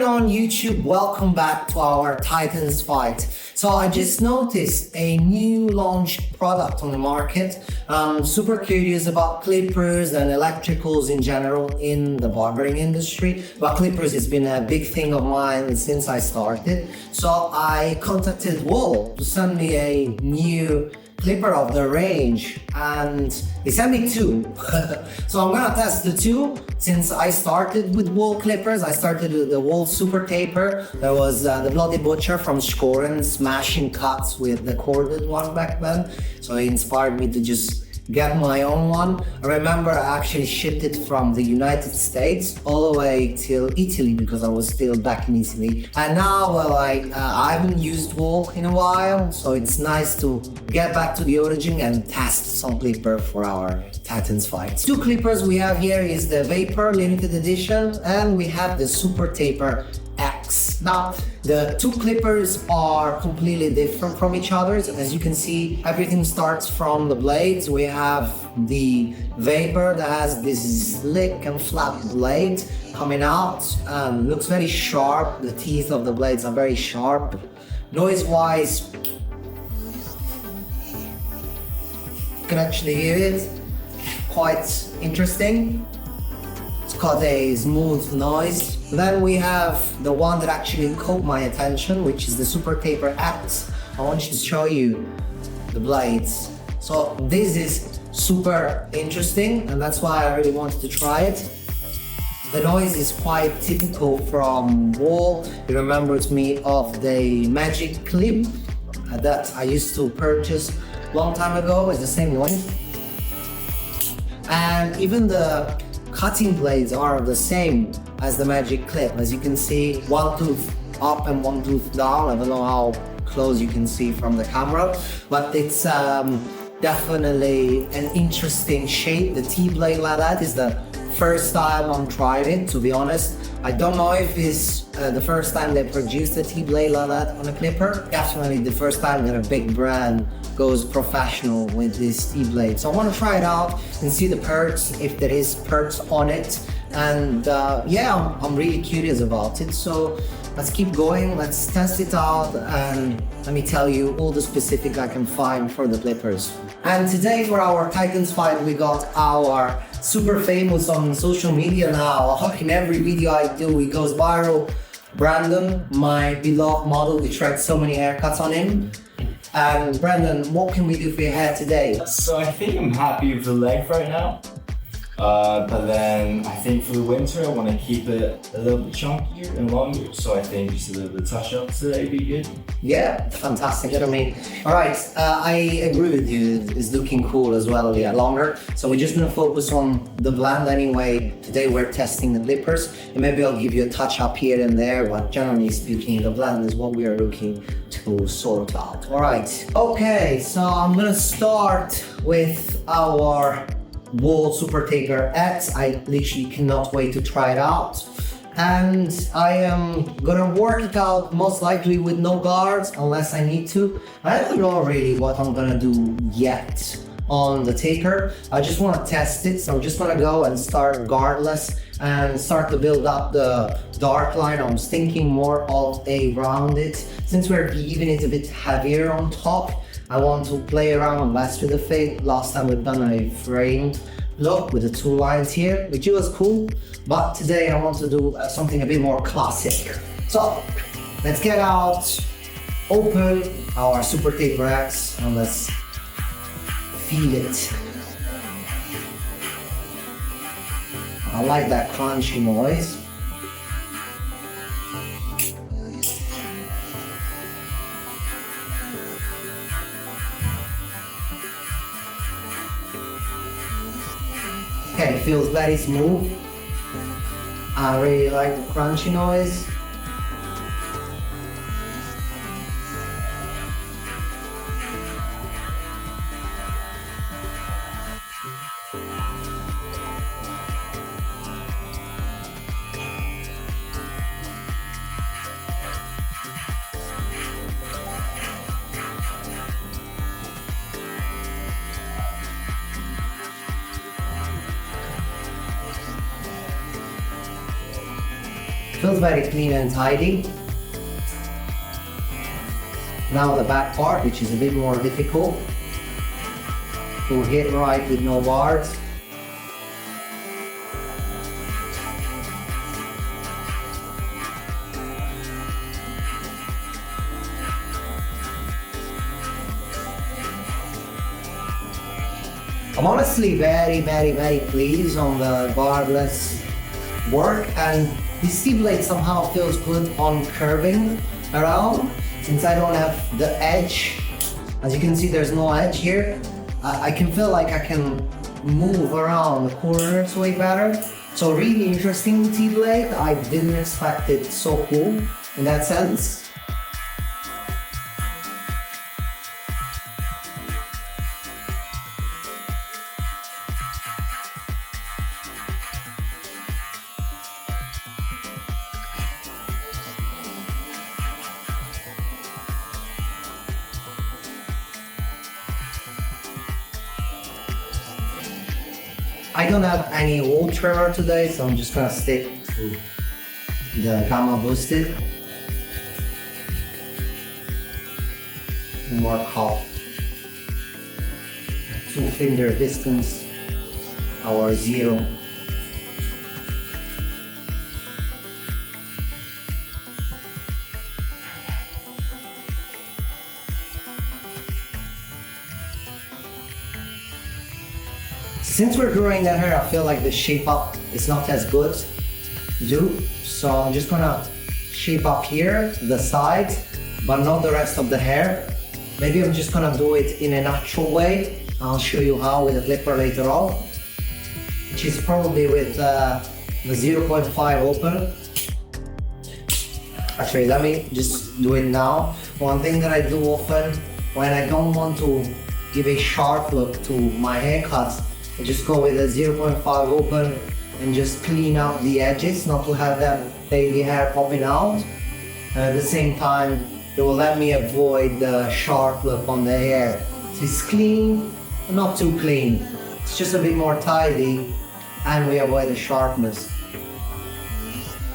everyone on YouTube, welcome back to our Titans fight. So I just noticed a new launch product on the market. I'm super curious about clippers and electricals in general in the barbering industry, but clippers has been a big thing of mine since I started. So I contacted Wahl to send me a new clipper of the range, and they sent me two. So I'm gonna test the two. Since I started with Wahl clippers, I started with the Wahl Super Taper. There was the Bloody Butcher from Skoren, smashing cuts with the corded one back then. So it inspired me to just get my own one. I remember I actually shipped it from the United States all the way till Italy because I was still back in Italy. And now, well, I haven't used Wahl in a while, so it's nice to get back to the origin and test some clipper for our Titans fights. Two clippers we have here is the Vapor limited edition, and we have the Super Taper X. Now, the two clippers are completely different from each other. As you can see, everything starts from the blades. We have the Vapor that has this slick and flat blade coming out. Looks very sharp. The teeth of the blades are very sharp. Noise-wise, you can actually hear it. Quite interesting. It's got a smooth noise. Then we have the one that actually caught my attention, which is the Super Taper X. I want you to show you the blades. So this is super interesting, and that's why I really wanted to try it. The noise is quite typical from Wahl. It remembers me of the Magic Clip that I used to purchase a long time ago. It's the same noise. And even the cutting blades are the same as the Magic Clip. As you can see, one tooth up and one tooth down. I don't know how close you can see from the camera, but it's definitely an interesting shape. The T-blade like that is the first time I'm trying it, to be honest. I don't know if it's the first time they produced a T-blade like that on a clipper. Definitely the first time that a big brand goes professional with this T-blade. So I want to try it out and see the perks, if there is perks on it. And yeah, I'm really curious about it. So let's keep going, let's test it out, and let me tell you all the specifics I can find for the clippers. And today for our Titans fight, we got our super famous on social media now. In every video I do, he goes viral. Brandon, my beloved model, we tried so many haircuts on him. And Brandon, what can we do for your hair today? So I think I'm happy with the length right now. But then I think for the winter I want to keep it a little bit chunkier and longer. So I think just a little bit touch up today would be good. Yeah, fantastic. I mean, all right, I agree with you. It's looking cool as well, yeah, longer. So we're just gonna focus on the blend anyway. Today we're testing the clippers, and maybe I'll give you a touch up here and there, but generally speaking, the blend is what we are looking to sort out. All right, okay, so I'm gonna start with our Wahl Super Taper X. I literally cannot wait to try it out. And I am gonna work it out most likely with no guards unless I need to. I don't know really what I'm gonna do yet on the taper. I just wanna test it, so I'm just gonna go and start guardless and start to build up the dark line. I was thinking more of a rounded. Since we're leaving it a bit heavier on top, I want to play around less with the fade. Last time we've done a framed look with the two lines here, which was cool. But today I want to do something a bit more classic. So let's get out, open our Super Taper X, and let's feel it. I like that crunchy noise. Okay, it feels very smooth. I really like the crunchy noise. Feels very clean and tidy. Now the back part, which is a bit more difficult to hit right with no bars. I'm honestly very pleased on the barbless work, and this tea blade somehow feels good on curving around since I don't have the edge. As you can see, there's no edge here. I can feel like I can move around the corners way better. So really interesting tea blade. I didn't expect it so cool in that sense. I don't have any wool trimmer today, so I'm just gonna stick to the Gamma Boosted and work off 2 finger distance, our 0. Since we're growing that hair, I feel like the shape up is not as good to do. So I'm just gonna shape up here, the side, but not the rest of the hair. Maybe I'm just gonna do it in a natural way. I'll show you how with the clipper later on, which is probably with the 0.5 open. Actually, let me just do it now. One thing that I do often when I don't want to give a sharp look to my haircuts, I just go with a 0.5 open and just clean out the edges, not to have that baby hair popping out. At the same time, it will let me avoid the sharp look on the hair. So it's clean, not too clean. It's just a bit more tidy, and we avoid the sharpness.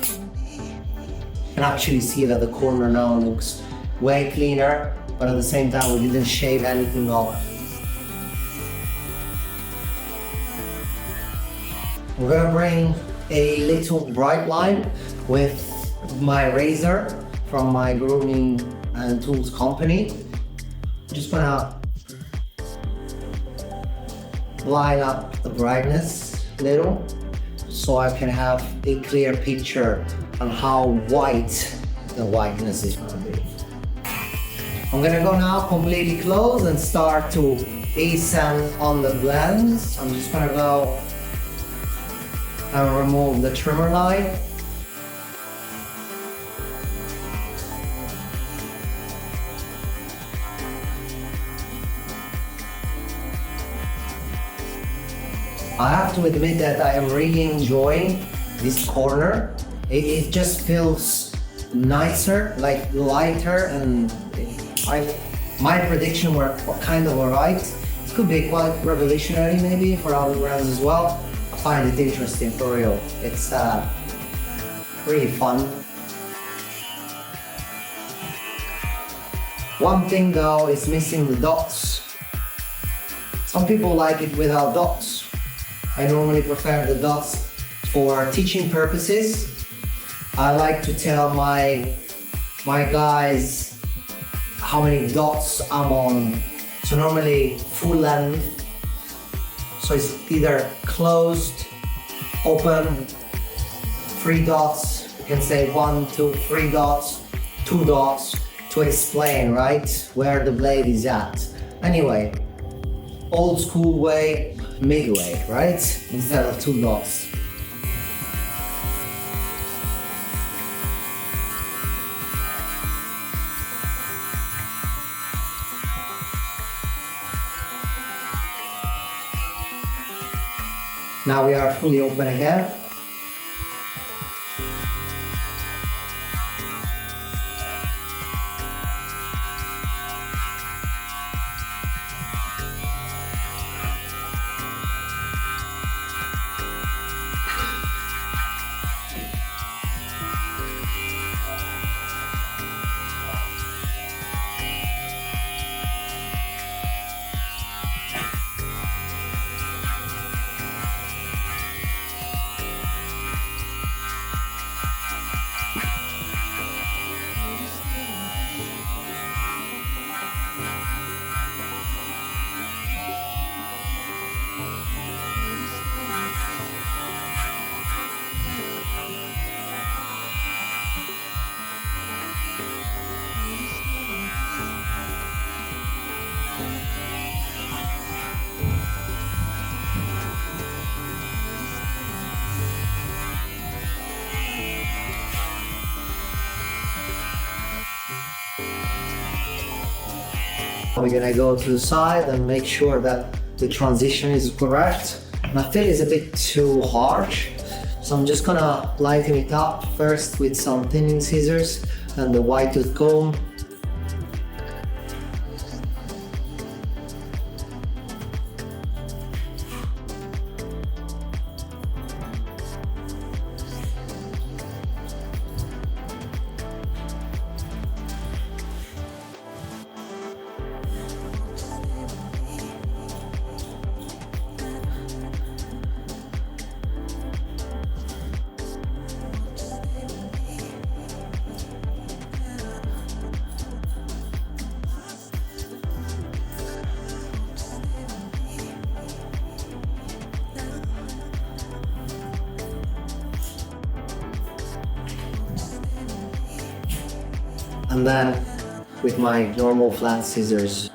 You can actually see that the corner now looks way cleaner, but at the same time we didn't shave anything off. We're gonna bring a little bright line with my razor from my grooming and tools company. I'm just gonna line up the brightness a little so I can have a clear picture on how white the whiteness is gonna be. I'm gonna go now completely close and start to ascend on the blends. I'm just gonna go and remove the trimmer line. I have to admit that I am really enjoying this corner. It just feels nicer, like lighter, and my prediction were kind of alright. It could be quite revolutionary maybe for other brands as well. I find it interesting for real. It's really fun. One thing though is missing the dots. Some people like it without dots. I normally prefer the dots for teaching purposes. I like to tell my guys how many dots I'm on. So normally full length. So it's either closed, open, 3 dots. You can say 1, 2, 3 dots, 2 dots to explain, right, where the blade is at. Anyway, old school way, midway, right, instead of 2 dots. Now we are fully open again. We're gonna go to the side and make sure that the transition is correct. My fit is a bit too harsh, so I'm just gonna lighten it up first with some thinning scissors and the wide tooth comb. And then with my normal flat scissors.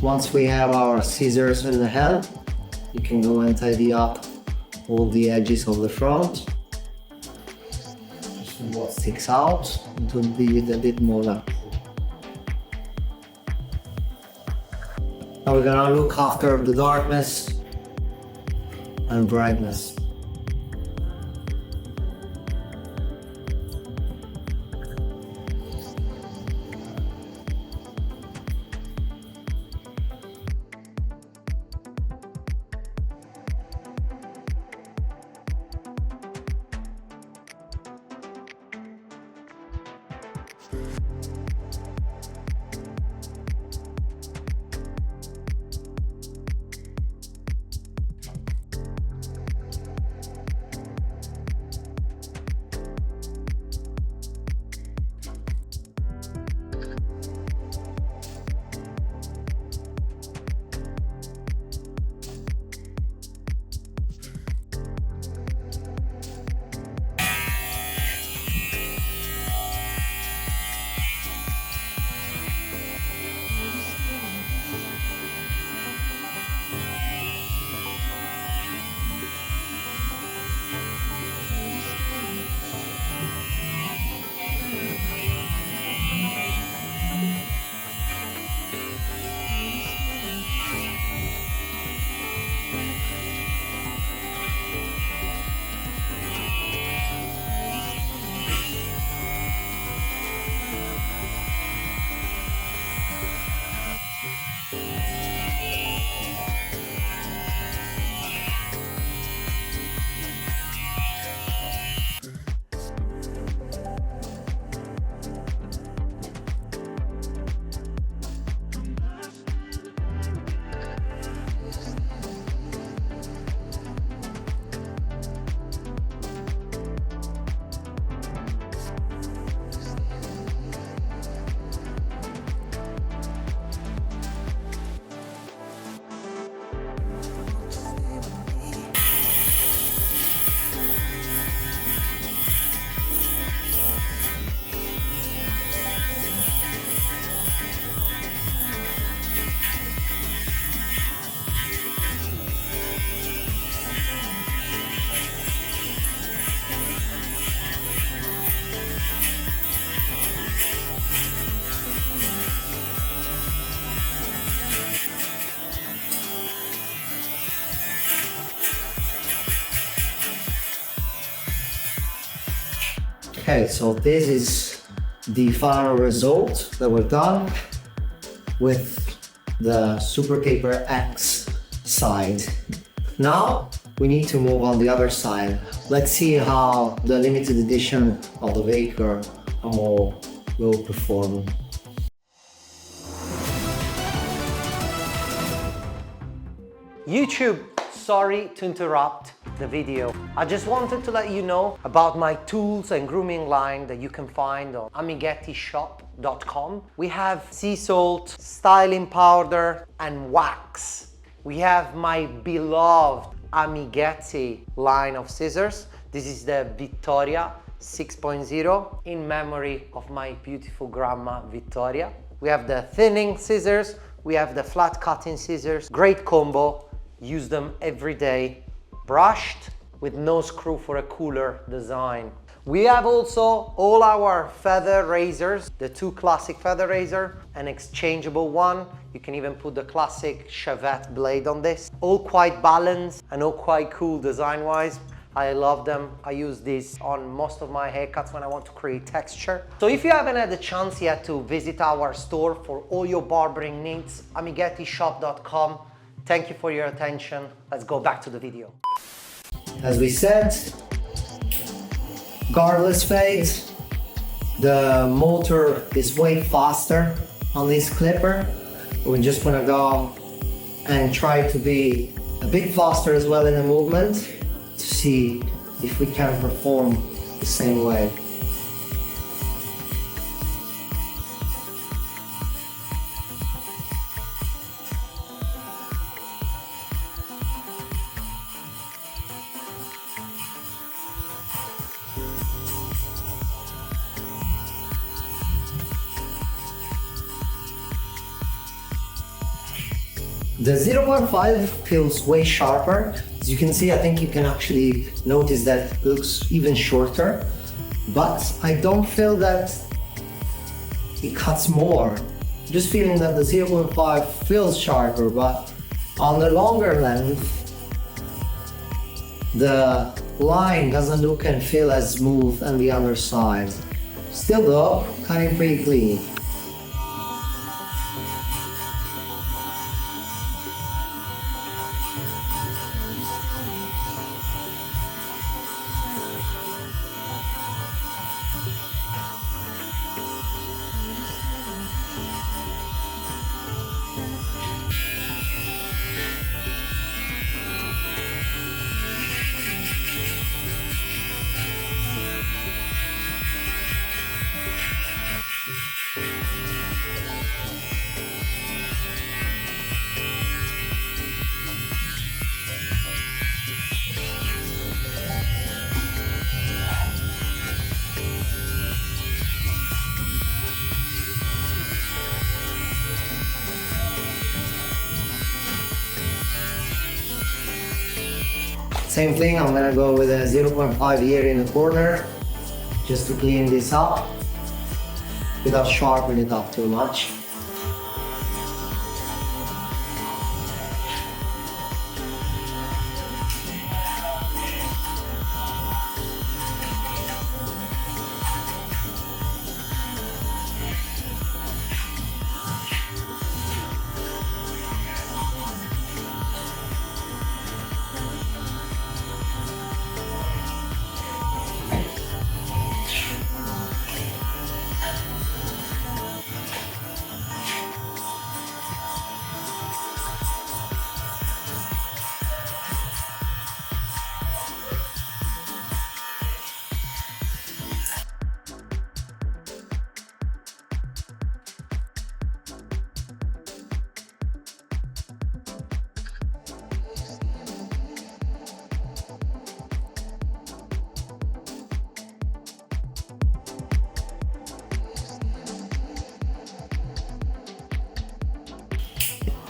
Once we have our scissors in the hand, you can go and tidy up all the edges of the front. What sticks out to leave it a bit more natural. Now we're gonna look after the darkness and brightness. Okay, so this is the final result that we've done with the Super Taper X side. Now we need to move on the other side. Let's see how the limited edition of the Vapor will perform. YouTube, sorry to interrupt the video. I just wanted to let you know about my tools and grooming line that you can find on amighettishop.com. We have sea salt, styling powder, and wax. We have my beloved Amighetti line of scissors. This is the Vittoria 6.0 in memory of my beautiful grandma Vittoria. We have the thinning scissors, we have the flat cutting scissors. Great combo, use them every day. Brushed with no screw for a cooler design. We have also all our feather razors, the two classic feather razor, an exchangeable one. You can even put the classic Chevette blade on this. All quite balanced and all quite cool design-wise. I love them. I use these on most of my haircuts when I want to create texture. So if you haven't had the chance yet to visit our store for all your barbering needs, amighettishop.com. Thank you for your attention. Let's go back to the video. As we said, guardless fade. The motor is way faster on this clipper. We're just gonna go and try to be a bit faster as well in the movement to see if we can perform the same way. The 0.5 feels way sharper. As you can see, I think you can actually notice that it looks even shorter, but I don't feel that it cuts more. Just feeling that the 0.5 feels sharper, but on the longer length, the line doesn't look and feel as smooth on the other side. Still though, cutting pretty clean. Same thing, I'm gonna go with a 0.5 here in the corner, just to clean this up, without sharpening it up too much.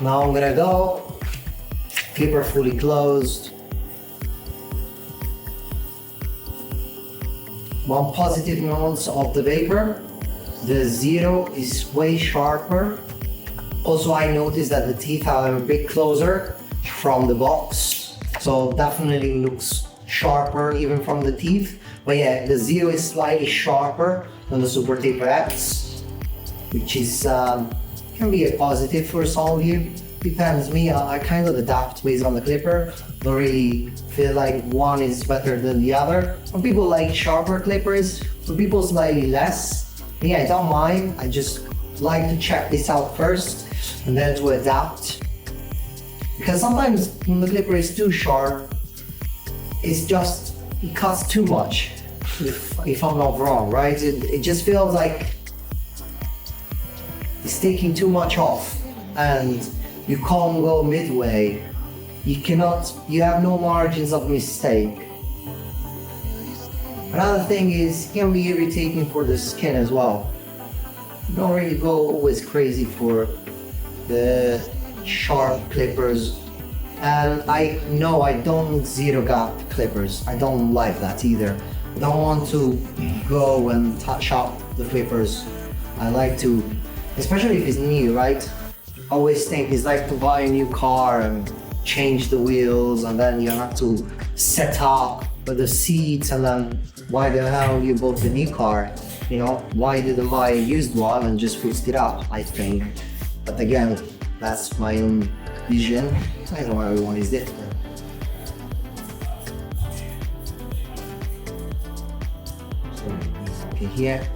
Now I'm gonna go, clipper fully closed. One positive note of the vapor, the 0 is way sharper. Also I noticed that the teeth are a bit closer from the box, so definitely looks sharper even from the teeth. But yeah, the 0 is slightly sharper than the Super Taper X, which is can be a positive for some of you. Depends. Me, I kind of adapt based on the clipper. Don't really feel like one is better than the other. Some people like sharper clippers, some people slightly less. Me, I don't mind. I just like to check this out first and then to adapt. Because sometimes when the clipper is too sharp, it cuts too much. If I'm not wrong, right? It just feels like it's taking too much off and you can't go midway. You have no margins of mistake. Another thing is it can be irritating for the skin as well. Don't really go always crazy for the sharp clippers. And I know I don't zero gap clippers. I don't like that either. I don't want to go and touch up the clippers. I like to, especially if it's new, right? I always think it's like to buy a new car and change the wheels, and then you have to set up the seats, and then why the hell you bought the new car? You know, why didn't buy a used one and just fixed it up, I think. But again, that's my own vision. I know everyone is different. So, okay, here.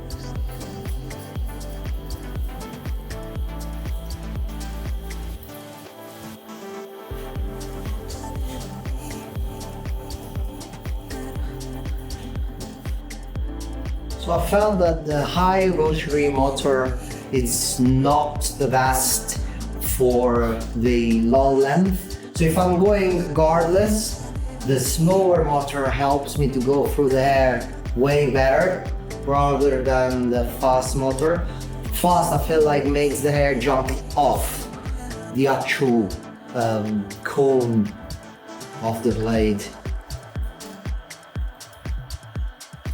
So I found that the high rotary motor is not the best for the long length. So if I'm going guardless, the slower motor helps me to go through the hair way better rather than the fast motor. Fast, I feel like, makes the hair jump off the actual comb of the blade.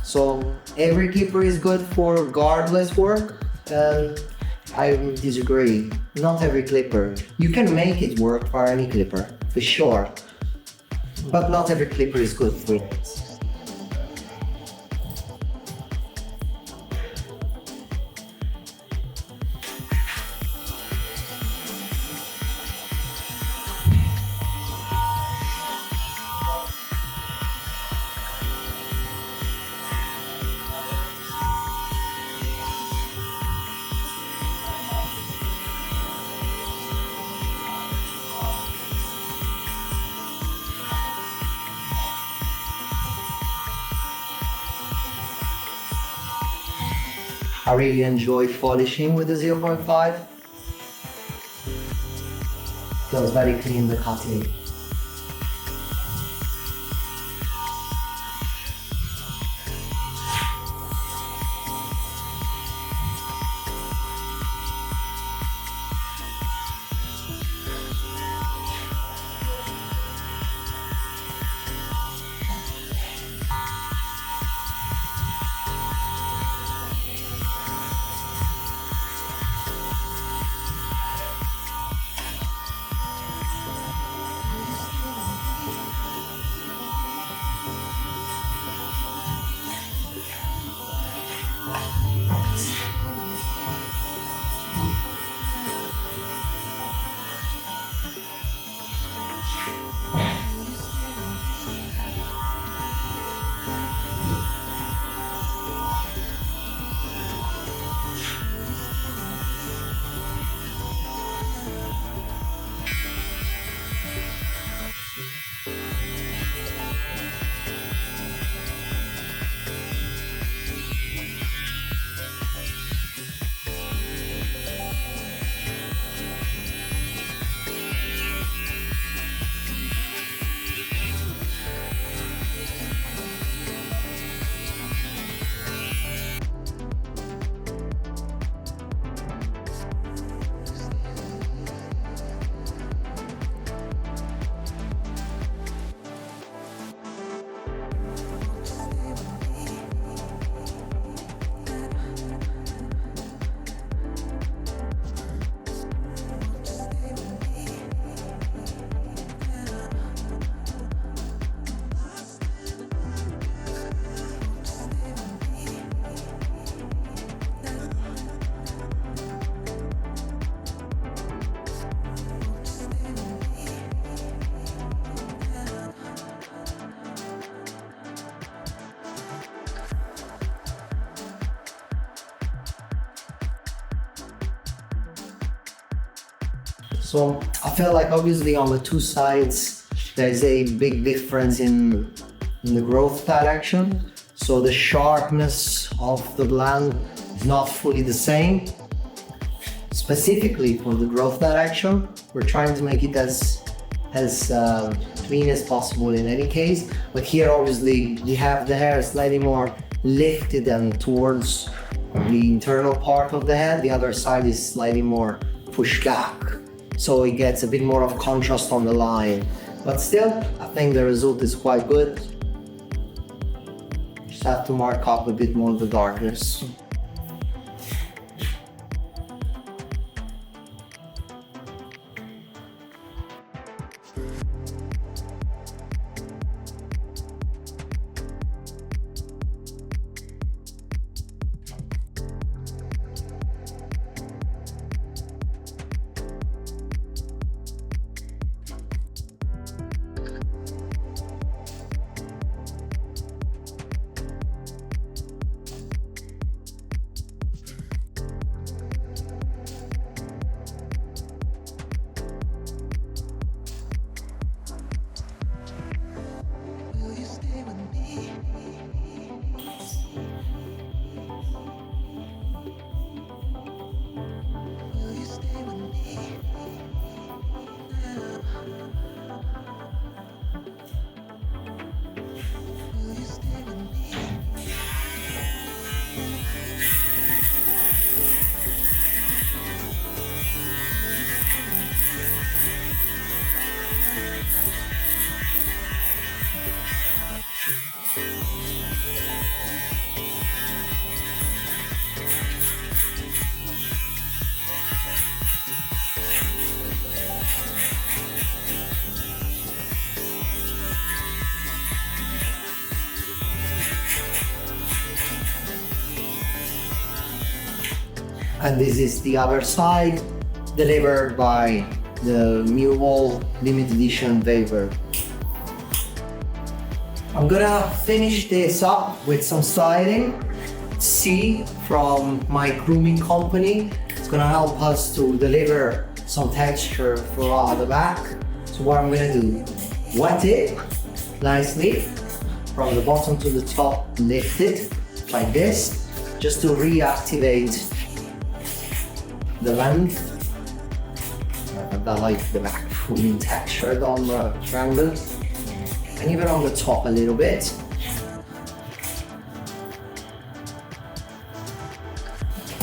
So every clipper is good for guardless work, and I disagree. Not every clipper. You can make it work for any clipper, for sure, but not every clipper is good for it. I really enjoy polishing with the 0.5. Feels very clean, the cutting. So I feel like obviously on the two sides there's a big difference in the growth direction. So the sharpness of the blend is not fully the same. Specifically for the growth direction, we're trying to make it as as clean as possible in any case. But here obviously you have the hair slightly more lifted and towards the internal part of the head. The other side is slightly more pushed back, so it gets a bit more of contrast on the line. But still, I think the result is quite good. Just have to mark up a bit more of the darkness. And this is the other side, delivered by the new Wahl limited edition Vapor. I'm gonna finish this up with some styling. C from my grooming company. It's gonna help us to deliver some texture for the back. So what I'm gonna do, wet it nicely from the bottom to the top, lift it like this, just to reactivate the length. I like the back fully textured on the triangle, and even on the top a little bit.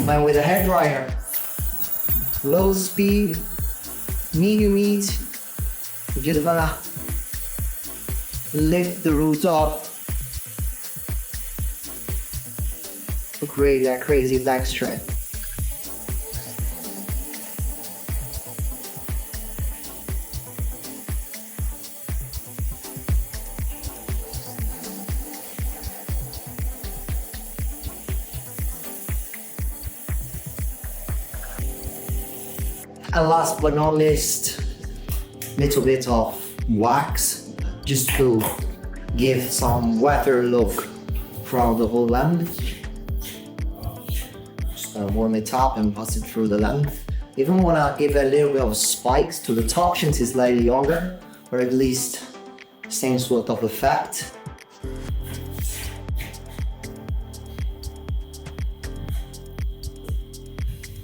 And with a hairdryer, low speed, medium heat, you're just gonna lift the root up to create that crazy black strip. And last but not least, little bit of wax, just to give some wetter look throughout the whole length. Just gonna warm it up and pass it through the length. Even wanna give a little bit of spikes to the top since it's slightly younger, or at least same sort of effect.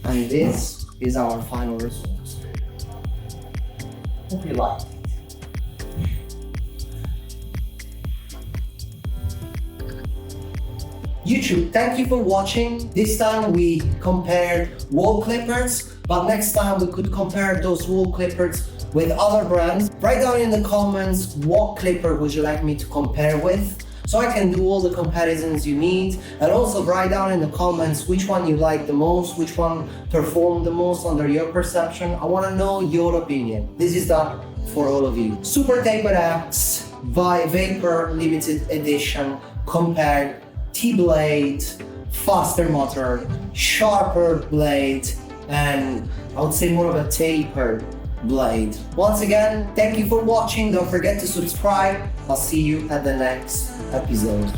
And this is our final result. Hope you liked it. YouTube, thank you for watching. This time we compared Wahl clippers, but next time we could compare those Wahl clippers with other brands. Write down in the comments what clipper would you like me to compare with, so I can do all the comparisons you need. And also write down in the comments which one you like the most, which one performed the most under your perception. I want to know your opinion. This is done for all of you. Super Taper X by Vapor limited edition compared T-blade, faster motor, sharper blade, and I would say more of a tapered blade. Once again, thank you for watching. Don't forget to subscribe. I'll see you at the next episode.